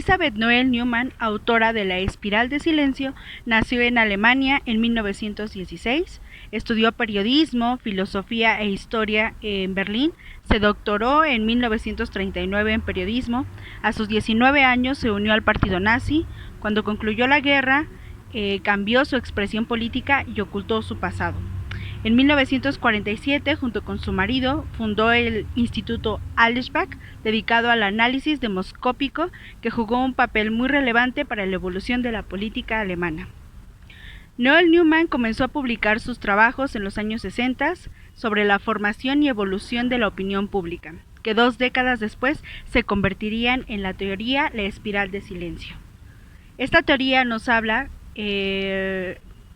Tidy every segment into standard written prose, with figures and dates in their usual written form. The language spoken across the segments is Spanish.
Elisabeth Noel Neumann, autora de La Espiral de Silencio, nació en Alemania en 1916, estudió periodismo, filosofía e historia en Berlín, se doctoró en 1939 en periodismo, a sus 19 años se unió al partido nazi, cuando concluyó la guerra cambió su expresión política y ocultó su pasado. En 1947, junto con su marido, fundó el Instituto Allsbach, dedicado al análisis demoscópico, que jugó un papel muy relevante para la evolución de la política alemana. Noel Neumann comenzó a publicar sus trabajos en los años 60 sobre la formación y evolución de la opinión pública, que 2 décadas después se convertirían en la teoría La Espiral de Silencio. Esta teoría nos habla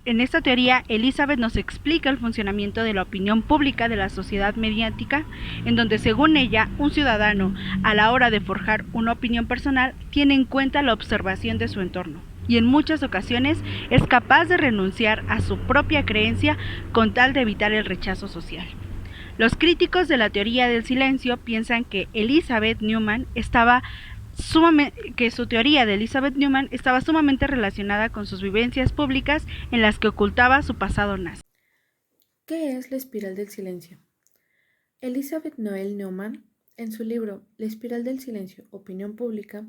en esta teoría, Elisabeth nos explica el funcionamiento de la opinión pública de la sociedad mediática, en donde, según ella, un ciudadano, a la hora de forjar una opinión personal, tiene en cuenta la observación de su entorno, y en muchas ocasiones es capaz de renunciar a su propia creencia con tal de evitar el rechazo social. Los críticos de la teoría del silencio piensan que Elisabeth Neumann que su teoría de Elisabeth Neumann estaba sumamente relacionada con sus vivencias públicas en las que ocultaba su pasado nazi. ¿Qué es la espiral del silencio? Elisabeth Noel Neumann, en su libro La espiral del silencio, opinión pública,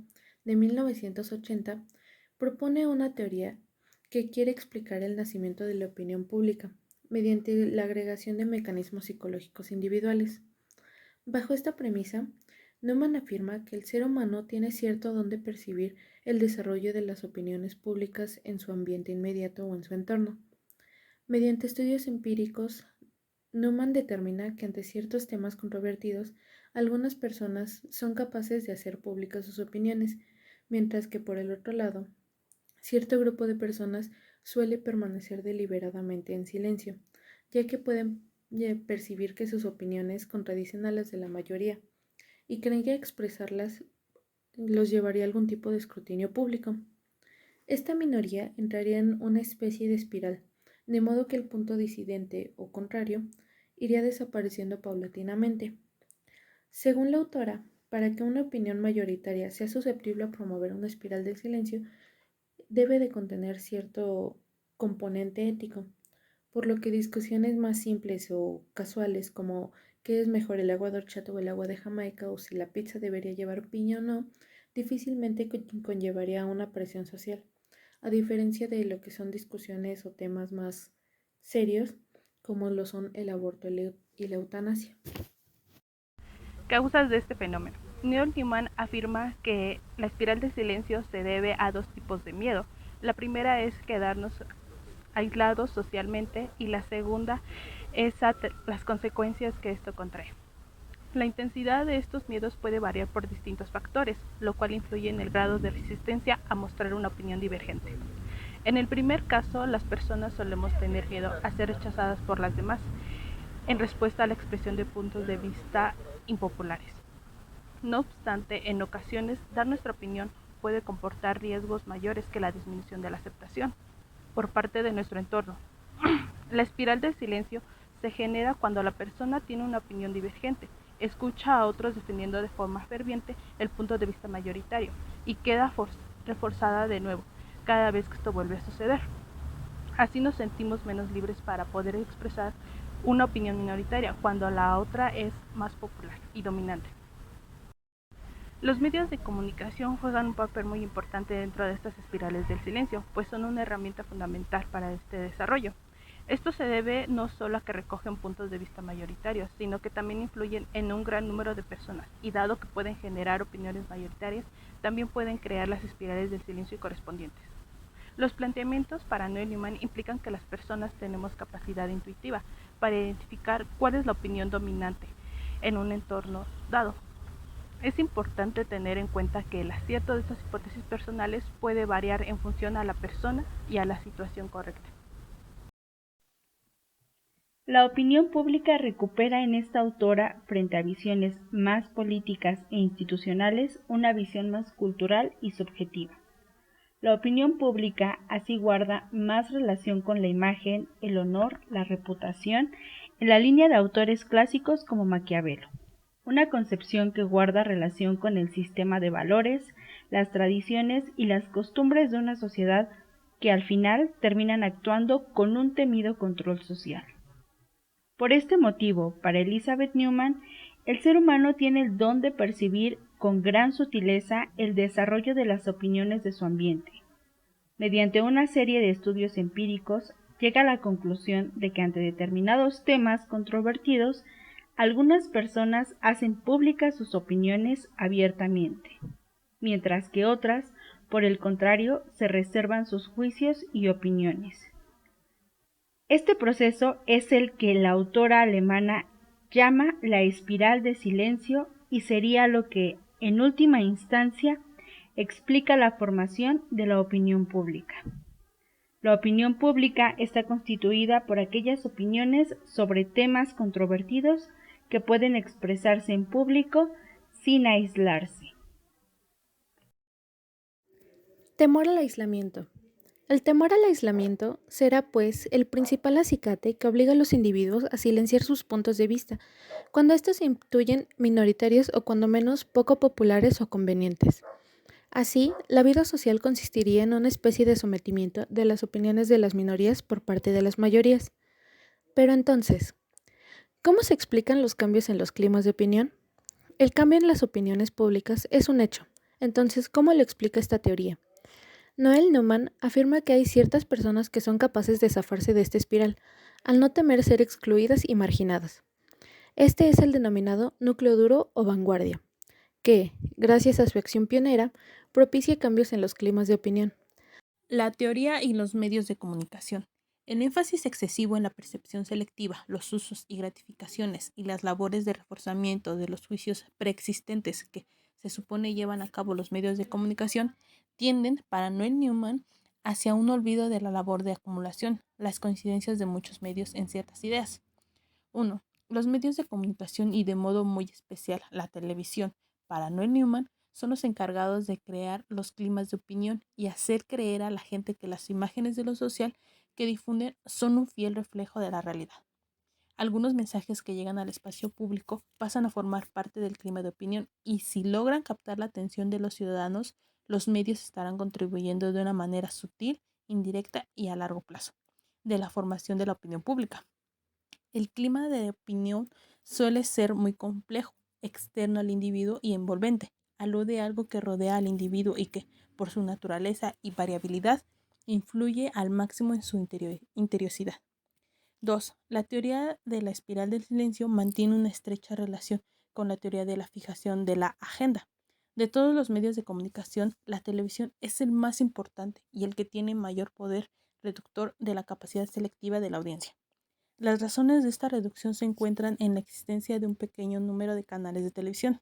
de 1980, propone una teoría que quiere explicar el nacimiento de la opinión pública mediante la agregación de mecanismos psicológicos individuales. Bajo esta premisa, Neumann afirma que el ser humano tiene cierto don de percibir el desarrollo de las opiniones públicas en su ambiente inmediato o en su entorno. Mediante estudios empíricos, Neumann determina que ante ciertos temas controvertidos, algunas personas son capaces de hacer públicas sus opiniones, mientras que por el otro lado, cierto grupo de personas suele permanecer deliberadamente en silencio, ya que pueden percibir que sus opiniones contradicen a las de la mayoría y creen que expresarlas los llevaría a algún tipo de escrutinio público. Esta minoría entraría en una especie de espiral, de modo que el punto disidente o contrario iría desapareciendo paulatinamente. Según la autora, para que una opinión mayoritaria sea susceptible a promover una espiral del silencio, debe de contener cierto componente ético, por lo que discusiones más simples o casuales como qué es mejor el agua de horchata o el agua de Jamaica o si la pizza debería llevar piña o no, difícilmente conllevaría a una presión social, a diferencia de lo que son discusiones o temas más serios como lo son el aborto y la eutanasia. Causas de este fenómeno. Neil Neumann afirma que la espiral de silencio se debe a 2 tipos de miedo. La primera es quedarnos aislados socialmente y la segunda es a las consecuencias que esto contrae. La intensidad de estos miedos puede variar por distintos factores, lo cual influye en el grado de resistencia a mostrar una opinión divergente. En el primer caso, las personas solemos tener miedo a ser rechazadas por las demás, en respuesta a la expresión de puntos de vista impopulares. No obstante, en ocasiones, dar nuestra opinión puede comportar riesgos mayores que la disminución de la aceptación por parte de nuestro entorno. La espiral del silencio se genera cuando la persona tiene una opinión divergente, escucha a otros defendiendo de forma ferviente el punto de vista mayoritario y queda reforzada de nuevo cada vez que esto vuelve a suceder. Así nos sentimos menos libres para poder expresar una opinión minoritaria cuando la otra es más popular y dominante. Los medios de comunicación juegan un papel muy importante dentro de estas espirales del silencio, pues son una herramienta fundamental para este desarrollo. Esto se debe no solo a que recogen puntos de vista mayoritarios, sino que también influyen en un gran número de personas, y dado que pueden generar opiniones mayoritarias, también pueden crear las espirales del silencio correspondientes. Los planteamientos para Noel Neumann implican que las personas tenemos capacidad intuitiva para identificar cuál es la opinión dominante en un entorno dado. Es importante tener en cuenta que el acierto de estas hipótesis personales puede variar en función a la persona y a la situación correcta. La opinión pública recupera en esta autora, frente a visiones más políticas e institucionales, una visión más cultural y subjetiva. La opinión pública así guarda más relación con la imagen, el honor, la reputación, en la línea de autores clásicos como Maquiavelo. una concepción que guarda relación con el sistema de valores, las tradiciones y las costumbres de una sociedad que al final terminan actuando con un temido control social. Por este motivo, para Elizabeth Newman, el ser humano tiene el don de percibir con gran sutileza el desarrollo de las opiniones de su ambiente. Mediante una serie de estudios empíricos, llega a la conclusión de que ante determinados temas controvertidos, algunas personas hacen públicas sus opiniones abiertamente, mientras que otras, por el contrario, se reservan sus juicios y opiniones. Este proceso es el que la autora alemana llama la espiral de silencio y sería lo que, en última instancia, explica la formación de la opinión pública. La opinión pública está constituida por aquellas opiniones sobre temas controvertidos que pueden expresarse en público sin aislarse. Temor al aislamiento. El temor al aislamiento será, pues, el principal acicate que obliga a los individuos a silenciar sus puntos de vista, cuando estos se intuyen minoritarios o cuando menos poco populares o convenientes. Así, la vida social consistiría en una especie de sometimiento de las opiniones de las minorías por parte de las mayorías. Pero entonces, ¿cómo se explican los cambios en los climas de opinión? El cambio en las opiniones públicas es un hecho. Entonces, ¿cómo lo explica esta teoría? Noel Neumann afirma que hay ciertas personas que son capaces de zafarse de esta espiral, al no temer ser excluidas y marginadas. Este es el denominado núcleo duro o vanguardia, que, gracias a su acción pionera, propicia cambios en los climas de opinión. La teoría y los medios de comunicación. El énfasis excesivo en la percepción selectiva, los usos y gratificaciones y las labores de reforzamiento de los juicios preexistentes que se supone llevan a cabo los medios de comunicación tienden, para Noel Newman, hacia un olvido de la labor de acumulación, las coincidencias de muchos medios en ciertas ideas. 1. Los medios de comunicación y de modo muy especial la televisión, para Noel Newman, son los encargados de crear los climas de opinión y hacer creer a la gente que las imágenes de lo social que difunden son un fiel reflejo de la realidad. Algunos mensajes que llegan al espacio público pasan a formar parte del clima de opinión y si logran captar la atención de los ciudadanos, los medios estarán contribuyendo de una manera sutil, indirecta y a largo plazo de la formación de la opinión pública. El clima de opinión suele ser muy complejo, externo al individuo y envolvente. Alude a algo que rodea al individuo y que, por su naturaleza y variabilidad, influye al máximo en su interiosidad. 2. La teoría de la espiral del silencio mantiene una estrecha relación con la teoría de la fijación de la agenda. De todos los medios de comunicación, la televisión es el más importante y el que tiene mayor poder reductor de la capacidad selectiva de la audiencia. Las razones de esta reducción se encuentran en la existencia de un pequeño número de canales de televisión,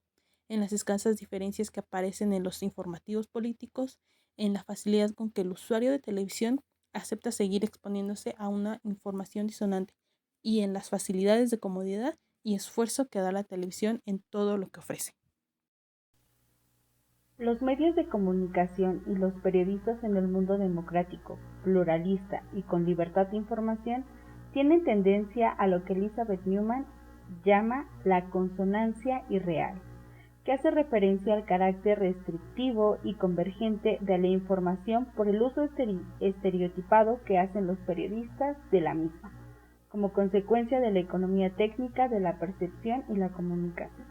en las escasas diferencias que aparecen en los informativos políticos, en la facilidad con que el usuario de televisión acepta seguir exponiéndose a una información disonante y en las facilidades de comodidad y esfuerzo que da la televisión en todo lo que ofrece. Los medios de comunicación y los periodistas en el mundo democrático, pluralista y con libertad de información tienen tendencia a lo que Elizabeth Newman llama la consonancia irreal, que hace referencia al carácter restrictivo y convergente de la información por el uso estereotipado que hacen los periodistas de la misma, como consecuencia de la economía técnica de la percepción y la comunicación.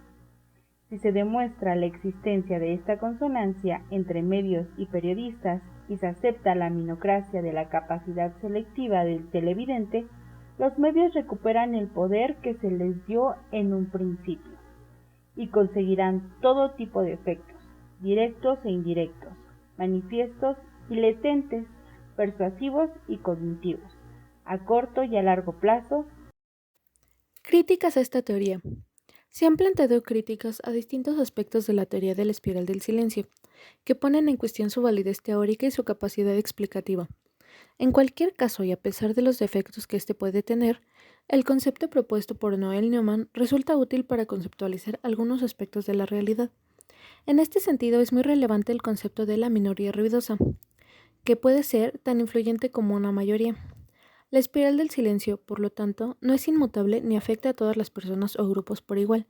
Si se demuestra la existencia de esta consonancia entre medios y periodistas y se acepta la minocracia de la capacidad selectiva del televidente, los medios recuperan el poder que se les dio en un principio y conseguirán todo tipo de efectos, directos e indirectos, manifiestos y latentes, persuasivos y cognitivos, a corto y a largo plazo. Críticas a esta teoría. Se han planteado críticas a distintos aspectos de la teoría de la espiral del silencio, que ponen en cuestión su validez teórica y su capacidad explicativa. En cualquier caso, y a pesar de los defectos que éste puede tener, el concepto propuesto por Noel Neumann resulta útil para conceptualizar algunos aspectos de la realidad. En este sentido, es muy relevante el concepto de la minoría ruidosa, que puede ser tan influyente como una mayoría. La espiral del silencio, por lo tanto, no es inmutable ni afecta a todas las personas o grupos por igual.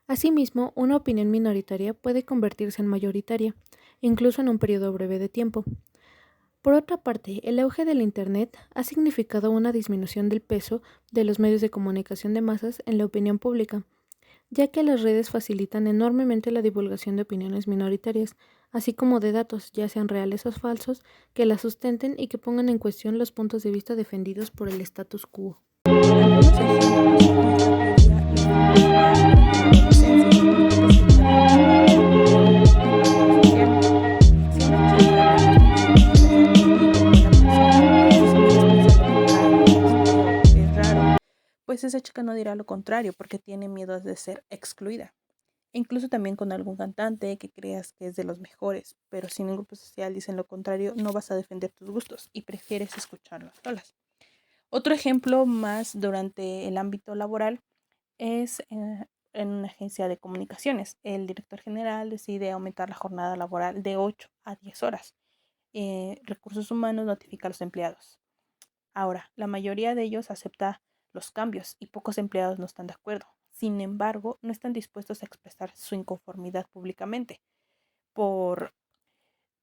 Asimismo, una opinión minoritaria puede convertirse en mayoritaria, incluso en un periodo breve de tiempo. Por otra parte, el auge del Internet ha significado una disminución del peso de los medios de comunicación de masas en la opinión pública, ya que las redes facilitan enormemente la divulgación de opiniones minoritarias, así como de datos, ya sean reales o falsos, que las sustenten y que pongan en cuestión los puntos de vista defendidos por el status quo. Algunos ejemplos en esta teoría los vimos más durante la adolescencia, porque se si una chica le gusta un chico que es atractivo o buena persona, pero sus amigas piensan lo contrario, es feo, es raro, pues esa chica no dirá lo contrario porque tiene miedo de ser excluida. E incluso también con algún cantante que creas que es de los mejores, pero si en un grupo social dicen lo contrario, no vas a defender tus gustos y prefieres escucharlo a solas. Otro ejemplo más durante el ámbito laboral es en una agencia de comunicaciones. El director general decide aumentar la jornada laboral de 8 a 10 horas. Recursos humanos notifica a los empleados. Ahora, la mayoría de ellos acepta los cambios y pocos empleados no están de acuerdo. Sin embargo, no están dispuestos a expresar su inconformidad públicamente.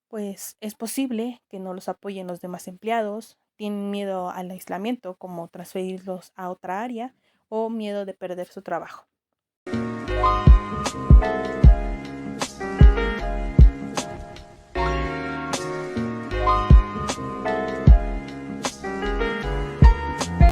Pues es posible que no los apoyen los demás empleados, tienen miedo al aislamiento, como transferirlos a otra área, o miedo de perder su trabajo.